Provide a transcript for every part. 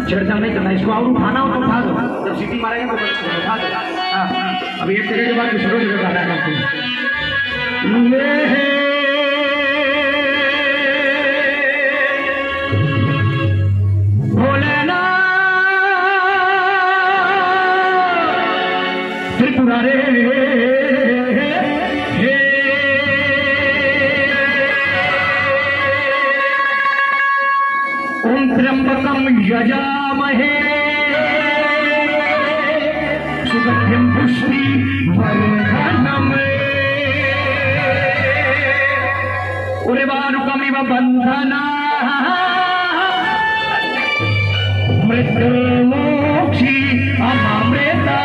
छेड़छाड़ नहीं करना, इसको और उठाना हो तो उठा दो, जब सीटी मारेगा तो उठा दो। अभी एक जगह के बाद दूसरों जगह गाना है भोलेनाथ त्रिपुरारे ओम त्र्यंबकम यजामहे सुगंधिं पुष्टिवर्धनम् उर्वारुकमिव बन्धनाः मृत्युमोक्षी अमृता।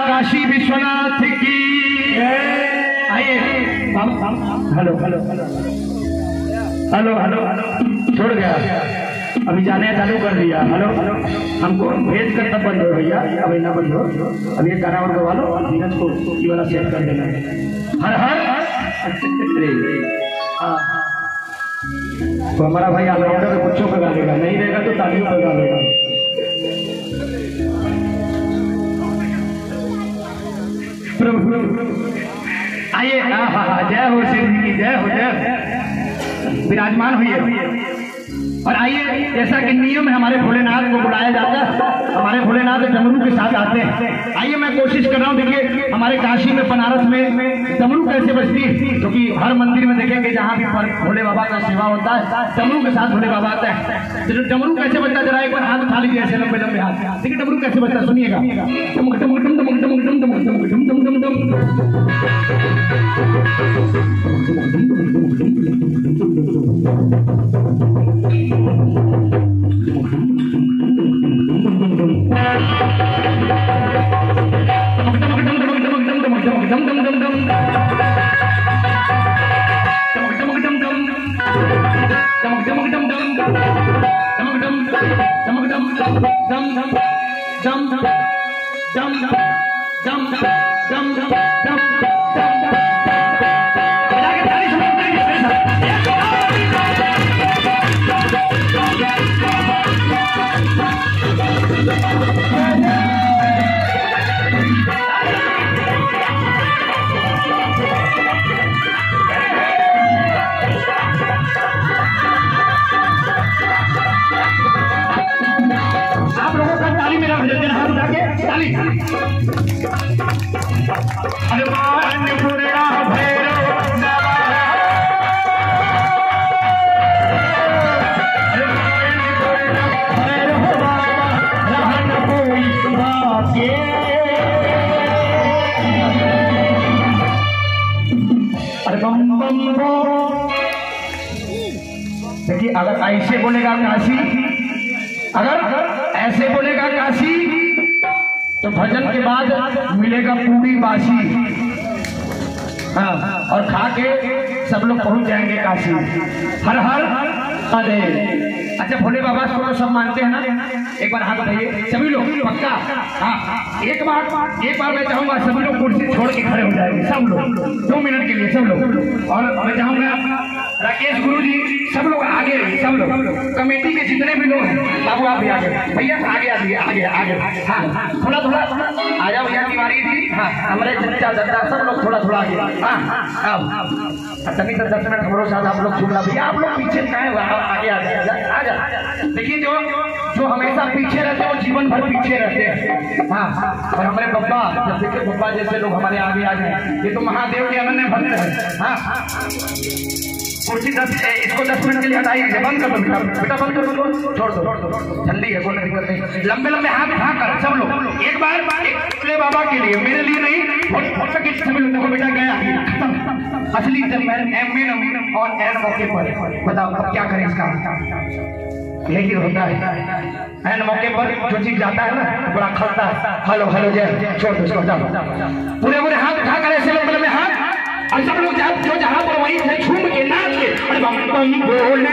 काशी विश्वनाथ की। आइए hello hello hello hello hello छोड़ गया, अभी जाने चालू कर दिया। हेलो हेलो हमको भेज कर तब बंद हो भैया, अभी ना बंद हो। अभी एक गाना और गवा लो, धीरज को ये वाला सेट कर देना। हर हर तो हमारा भाई ऑलराउंडर बच्चों का गा लेगा, नहीं रहेगा तो तालियों का गा लेगा। आइए जय हो शिव जी की जय हो, जय विराजमान हुई। और आइए, जैसा कि नियम है हमारे भोलेनाथ को बुलाया जाता है, हमारे भोलेनाथ डमरू के साथ आते हैं। आइए मैं कोशिश कर रहा हूँ, देखिए हमारे काशी में बनारस में डमरू कैसे बजती है, क्योंकि हर मंदिर में देखेंगे जहाँ भी भोले बाबा का सेवा होता है डमरू के साथ भोले बाबा आता है। तो डमरू कैसे बजता है, जरा एक बार हाथ उठा लीजिए ऐसे लंबे लंबे हाथ। देखिए डमरू कैसे बजता है, सुनिएगा। देखिए अगर ऐसे बोलेगा काशी, अगर ऐसे बोलेगा काशी तो भजन के बाद मिलेगा पूरी बासी। हाँ, और खा के सब लोग पहुंच जाएंगे काशी। हर हर अरे अच्छा, भोले बाबा को सब मानते हैं ना? एक बार हाथ उठाइए सभी लोग, पक्का? हाँ, एक बार मैं चाहूंगा सभी लोग कुर्सी छोड़ के खड़े हो जाएंगे, सब लोग 2 मिनट के लिए सब लोग। और मैं चाहूंगा राकेश गुरु जी सब लोग आगे, सब लोग कमेटी के जितने भी लोग हैं, बाबू आप भी आगे, भैया आगे आगे आगे आगे। हाँ, थोड़ा थोड़ा आ जाओ भैया, तिवारी जी, हाँ हमारे चचा दादा सब लोग थोड़ा थोड़ा आगे। हाँ तभी तक 10 मिनट हमारे साथ आप लोग सुनना भैया, आप लोग पीछे आगे आ जा। देखिए जो हमेशा पीछे रहते हैं वो जीवन भर पीछे रहते हैं। हाँ, और हमारे बब्बा, जब देखिए बब्बा जैसे लोग हमारे आगे आ जाए, ये तो महादेव के अनन्य भक्त है। हाँ, कुर्सी इसको 10 मिनट के लिए हटाइए, बंद कर दो बेटा बंद कर दो, छोड़ दो ठंडी है, कोई दिक्कत नहीं। लंबे लंबे हाथ उठा कर सब लोग एक बार भोले बाबा के लिए, मेरे लिए नहीं, सभी लोग देखो बेटा गया असली और एन मौके पर बताओ अब क्या करें इसका। यही होता है एन मौके पर जो चीज जाता है ना बड़ा खलता है। हेलो हेलो जय, छोड़ दो पूरे पूरे हाथ उठा कर ऐसे लंबे लंबे हाथ, और सब लोग जो जहाँ पर वहीं से झूम के नाच के अरे बम बोले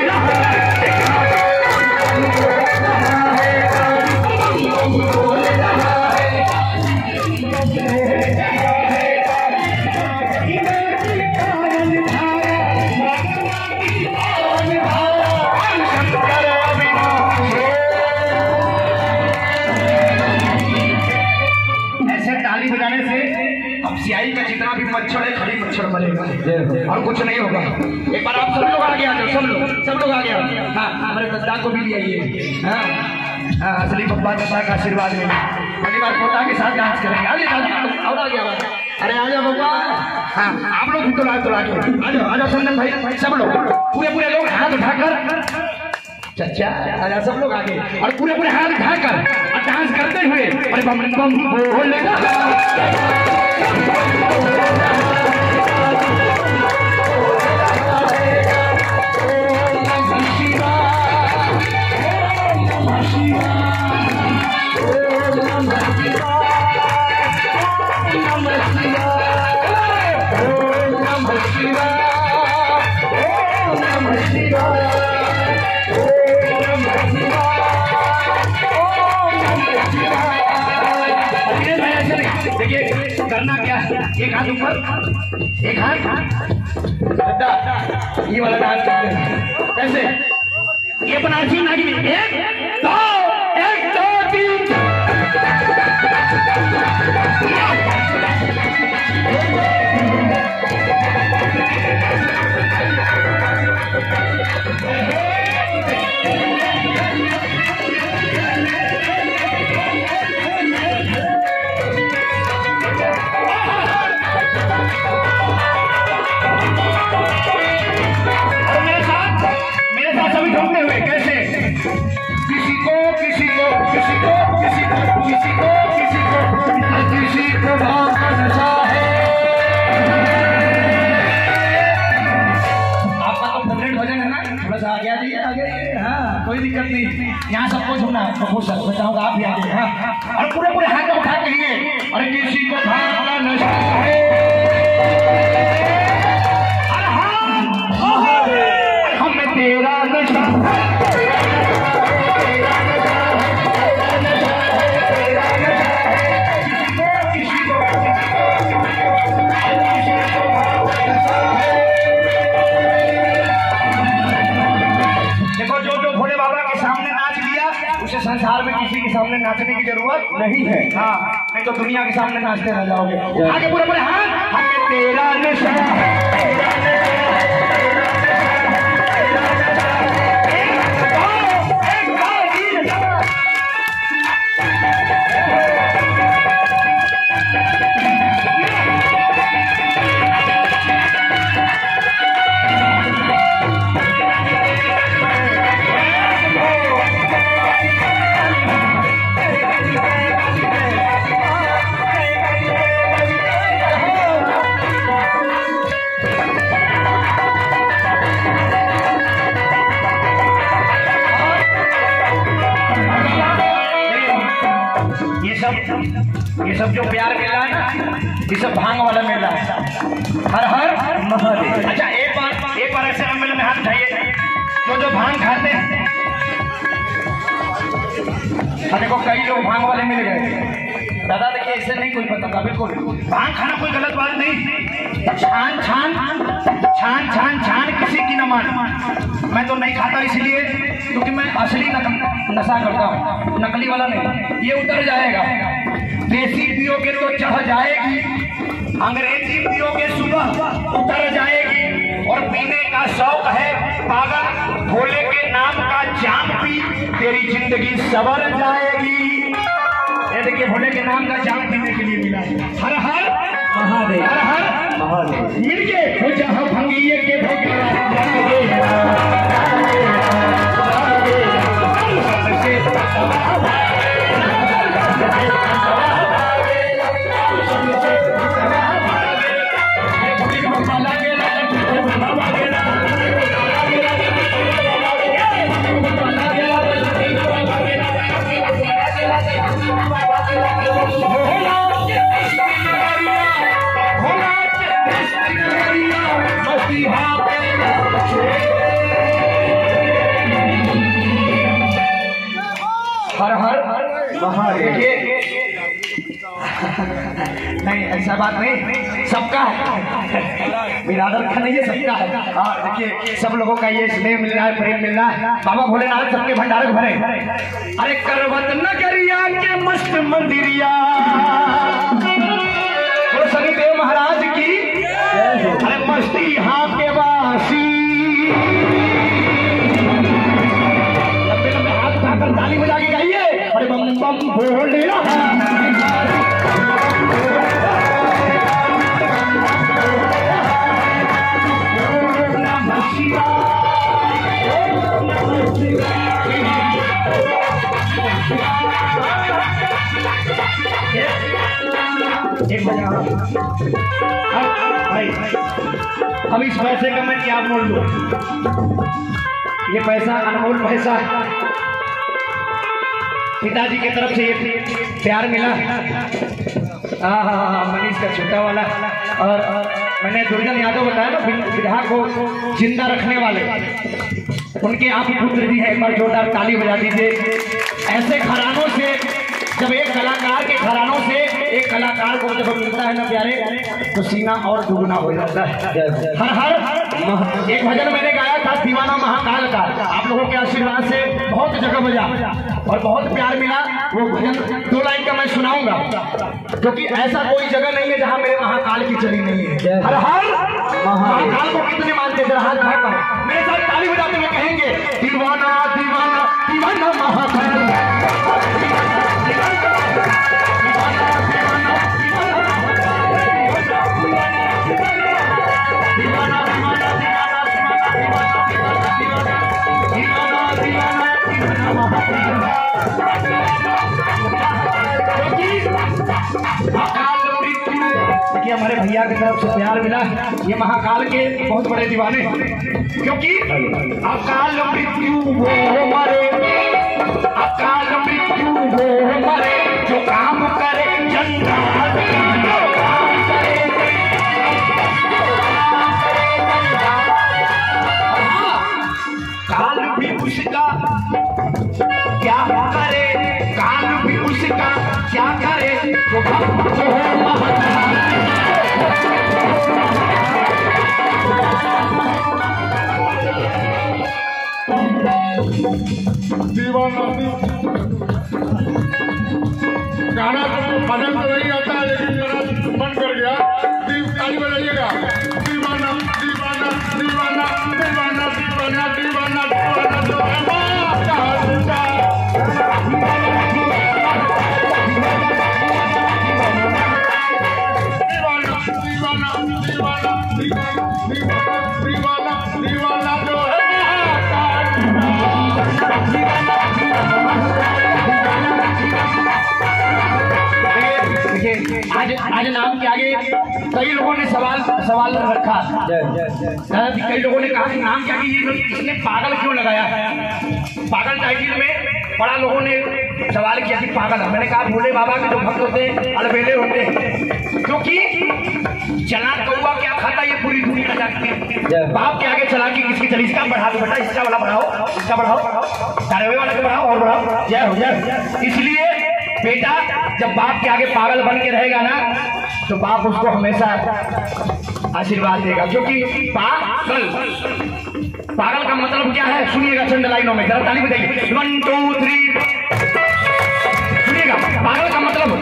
और कुछ नहीं होगा। एक बार आप सब लोग आगे आ जाओ, सब लोग आगे आओ। हाँ, हमारे दादा को भी ले आइए। हाँ, असली पप्पा दादा का आशीर्वाद मिले। अगली बार पोता के साथ डांस करेंगे। आगे दादा और आगे आओ। अरे आ जाओ बाबा। हाँ, आप लोग भी तो लाके आ जाओ संदन भाई, सब लोग पूरे लोग हाथ उठाकर, चचा आजा सब लोग आगे, और पूरे हाथ उठाकर और डांस करते हुए अरे बम बम बोलेगा। देखिए करना क्या है, एक हाथ ऊपर, एक हाथ ये वाला डांस करते हैं। कैसे? ये बनारसी नागी में 1 2 3 कोई दिक्कत नहीं, यहाँ सबको सुनना बताऊंगा, आप भी आगे। हाँ, और पूरे हाथ उठा कहिए और किसी को भांग का नशा है, हमें तेरा नशा है, संसार में किसी के सामने नाचने की जरूरत नहीं है। हाँ, नहीं तो दुनिया के सामने नाचते रह जाओगे। आगे पूरे हाथ, हमें तेरा नशा है, ये सब जो प्यार मिल रहा है ना, ये सब भांग वाला मिल रहा है। हर हर महादेव। अच्छा एक बार ऐसे एमएलए में हाथ उठाइए जो भांग खाते हैं। देखो कई लोग भांग वाले मिल गए। दादा देखिए इससे नहीं कोई पता, बिल्कुल भांग खाना कोई गलत बात नहीं। छान किसी की न मान। मैं तो नहीं खाता इसलिए क्योंकि मैं असली नशा करता हूँ, नकली वाला नहीं। ये उतर जाएगा, देसी पियोगे तो चढ़ जाएगी, अंग्रेजी पियोगे सुबह उतर जाएगी। और पीने का शौक है पागल, भोले के नाम का जाम पी, तेरी जिंदगी सवर जाएगी। ये देखिए भोले के नाम का जाम पीने के लिए मिला है। हर हर महादेव, हर हर महादेव। मिलके हो जहाँ भंगिए के हर हर महादेव। नहीं ऐसा बात नहीं, सबका है, बिरादर का नहीं है, सबका है। हाँ देखिए सब लोगों का ये स्नेह मिल रहा है, प्रेम मिल रहा है। बाबा भोलेनाथ सबके भंडार भरे। अरे करवत नगरिया के मस्त मंदिरिया, शनिदेव महाराज की, अरे बस्ती हाँ के वासी, लंबे लंबे हाथ उठाकर ताली बजा के गाइए, अरे बम बम बोल रहा एक अब इस पैसे का मैं क्या बोल लूं? ये पैसा अनमोल पैसा पिताजी की तरफ से ये प्यार मिला। मनीष का छोटा वाला, और मैंने दुर्जन यादव बताया ना विधा को जिंदा रखने वाले, उनके आप पुत्र भी है। एक बार जोरदार ताली बजा दीजिए। ऐसे घरानों से, जब एक कलाकार के घरानों से एक कलाकार को जब मिलता है ना प्यारे, तो सीना और दुगना हो जाता है। हर हर एक भजन मैंने गाया था दीवाना महाकाल का, आप लोगों के आशीर्वाद से बहुत जगह बजा और बहुत प्यार मिला। वो भजन 2 लाइन का मैं सुनाऊंगा, क्योंकि ऐसा कोई जगह नहीं है जहाँ मेरे महाकाल की चली नहीं है। हर हर महाकाल को कितने मानते थे? हाथ उठाकर मेरे साथ ताली बजाते हुए कहेंगे, दीवाना दीवाना दीवाना महाकाल। देखिए हमारे भैया की तरफ से प्यार मिला, ये महाकाल के बहुत बड़े दीवाने, क्योंकि अकाल मृत्यु वो मरे, अकाल मृत्यु वो मरे जो काम करे जंजाल, जो काम करे काल भी उसका क्या करे, काल भी उसका क्या करे, जो भक्त हो दीवाना। गाना तो भजन तो नहीं आता है, लेकिन मेरा मन कर गया। ताली बजाइएगा। दीवाना दीवाना दीवाना दीवाना दीवाना दीवाना दीवाना आज नाम के आगे कई लोगों ने सवाल रखा। कई लोगों ने कहा कि नाम के आगे ये इसने पागल क्यों लगाया? पागल टाइटल में बड़ा लोगों ने सवाल किया कि पागल है। मैंने कहा भोले बाबा के जो भक्त होते अलबेले होते, क्योंकि चला कौवा क्या खाता ये पूरी दुनिया जानती है। बाप के आगे चला कि किसकी चली, इसका बढ़ा दो बेटा, इसका वाला बढ़ाओ, इसका बढ़ाओ, तारवे वाले को बढ़ाओ और बढ़ाओ, जय हो जय। इसलिए बेटा जब बाप के आगे पागल बन के रहेगा ना, तो बाप उसको हमेशा आशीर्वाद देगा। क्योंकि पागल का मतलब क्या है सुनिएगा चंद लाइनों में, जरा ताली बजाइए। 1 2 3 सुनिएगा। पागल का मतलब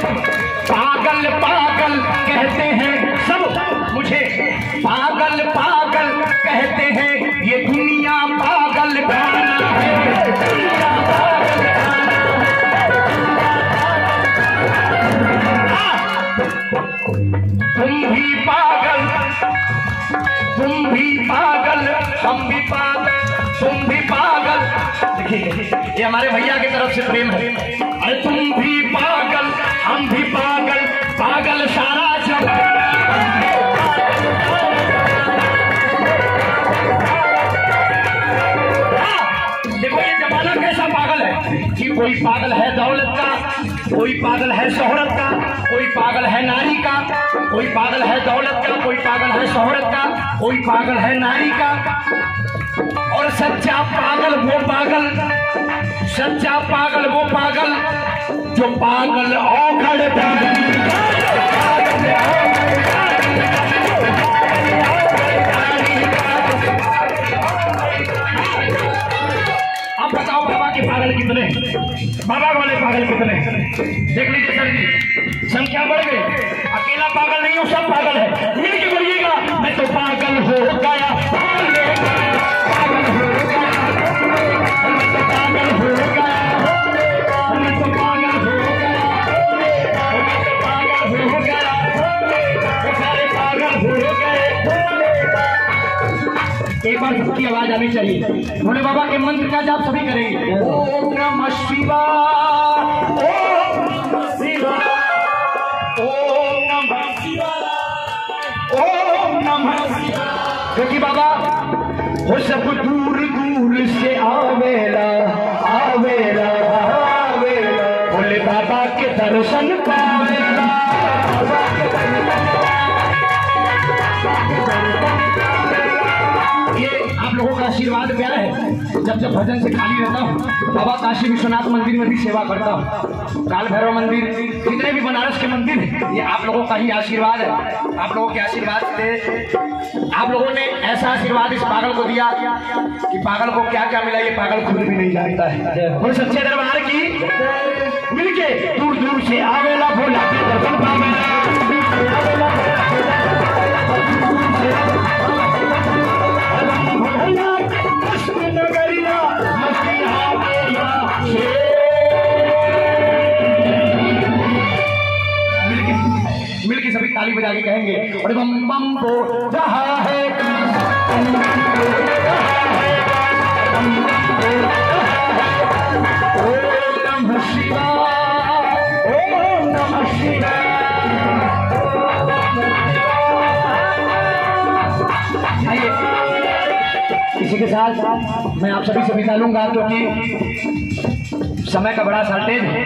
पागल पागल कहते हैं सब मुझे, पागल पागल कहते हैं ये दुनिया पागल गाना है, दुनिया पागल तुम भी पागल हम भी पागल तुम भी पागल। देखिए ये हमारे भैया की तरफ से प्रेम है। अरे तुम भी पागल हम भी पागल, पागल सारा जग। देखो ये जमाना कैसा पागल है कि कोई पागल है दौलत का, कोई पागल है शोहरत का, कोई पागल है नारी का, कोई पागल है दौलत का, कोई पागल है शोहरत का, कोई पागल है नारी का। और सच्चा पागल वो पागल, सच्चा पागल वो पागल जो पागल औखड़ अब बताओ बाबा के पागल कितने, बाबा वाले पागल कितने? देख लीजिए सर जी, संख्या बढ़ गई। अकेला पागल नहीं हूँ, सब पागल है, मिल के बोलिएगा। मैं तो पागल हो गया, पागल हो गया, मैं तो पागल हो गया, मैं तो पागल हो गया, मैं तो पागल हो गया, सारे पागल हो गए। एक बार सबकी आवाज आनी चाहिए। भोले बाबा के मंत्र का जाप सभी करेंगे। ओम नमः शिवाय, ओम शिवाय, ओम नमः शिवाय, ओम नमः शिवाय। क्योंकि बाबा वो सब दूर दूर से आवेला आवेला आवेला, भोले बाबा के दर्शन पावेला, बाबा के ये आप लोगों का आशीर्वाद प्यारा है। जब जब भजन से खाली रहता हूँ, बाबा काशी विश्वनाथ मंदिर में भी सेवा करता हूँ, काल भैरव मंदिर, जितने भी बनारस के मंदिर हैं, ये आप लोगों का ही आशीर्वाद है। आप लोगों के आशीर्वाद से आप लोगों ने ऐसा आशीर्वाद इस पागल को दिया कि पागल को क्या क्या मिला ये पागल खुद भी नहीं जानता है। बोले सच्चे दरबार की मिलके दूर दूर से आवेला भोला के दर्शन पावेला। मिलके सभी ताली बजा के कहेंगे और बम बम को रहा है, ओम नमः शिवाय, ओम नमः शिवाय। इसी के साथ मैं आप सभी से विदा लूंगा, क्योंकि समय का बड़ा शॉर्टेज है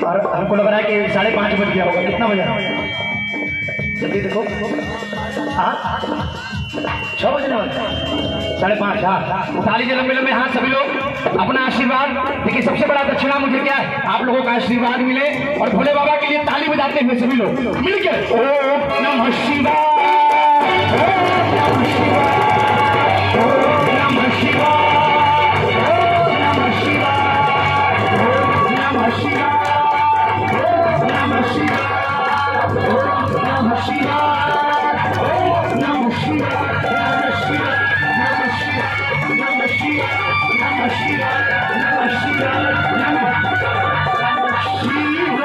और हमको लग रहा है कि 5:30 बज गया होगा। कितना बजा? जल्दी देखो, 6 बजने वाले, 5:30। हाँ, उठा लीजिए लंबे लंबे हाथ सभी लोग, अपना आशीर्वाद। देखिए सबसे बड़ा दक्षिणा मुझे क्या है, आप लोगों का आशीर्वाद मिले और भोले बाबा के लिए ताली बजाते हुए सभी लोग मिलकर ओम नमः शिवाय, ओम नमः शिवाय, ओम नमः शिवाय, ओम नमः शिवाय, ओम नमः शिवाय, ओम नमः शिवाय, ओम नमः शिवाय, ओम नमः शिवाय, नमः शिवाय, नमः शिवाय, नमः शिवाय, नमः शिवाय, नमः शिवाय, नमः शिवाय।